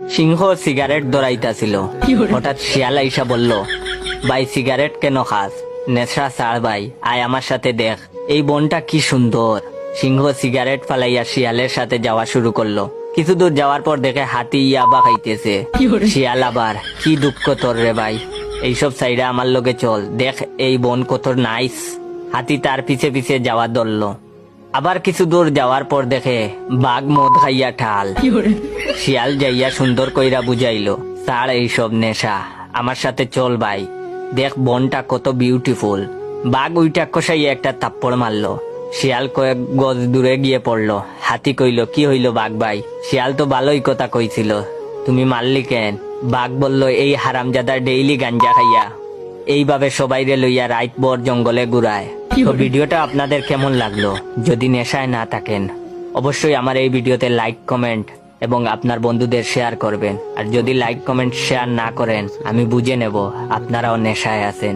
সিংহ cigarette ধরাইতাছিল, হঠাৎ শিয়াল আইসা বলল, ভাই সিগারেট কেন খাস? নেশা ছাড় ভাই, আয় আমার সাথে দেখ এই বনটা কি সুন্দর। সিংহ সিগারেট ফালাইয়া শিয়ালের সাথে যাওয়া শুরু করলো। কিছু দূর যাওয়ার পর দেখে হাতি ইয়াবা খাইতেছে। শিয়াল আবার, কি দুঃখ তোর রে ভাই, এইসব সাইডে আমার লগে চল, দেখ এই বন কত নাইস। হাতি তার পিছে পিছে যাওয়া ধরলো। আবার কিছু দূর যাওয়ার পর দেখে বাঘ মদ খাইয়া ঠাল। শিয়াল যাইয়া সুন্দর কইরা বুঝাইলো, ছাড় এইসব নেশা, আমার সাথে চল ভাই, দেখ বনটা কত বিউটিফুল। বাঘ উইটা কষাইয়া একটা থাপ্পড় মারলো। শিয়াল কয়েক গজ দূরে গিয়ে পড়লো। হাতি কইল, কি হইল বাঘ ভাই? শিয়াল তো ভালোই কথা কইছিল, তুমি মারলি কেন? বাঘ বলল, এই হারামজাদা ডেইলি গাঞ্জা খাইয়া এইভাবে সবাইরে লইয়া রাইত ভর জঙ্গলে ঘুরায়। তো ভিডিওটা আপনাদের কেমন লাগলো? যদি নেশায় না থাকেন অবশ্যই আমার এই ভিডিওতে লাইক কমেন্ট এবং আপনার বন্ধুদের শেয়ার করবেন। আর যদি লাইক কমেন্ট শেয়ার না করেন আমি বুঝে নেব আপনারাও নেশায় আছেন।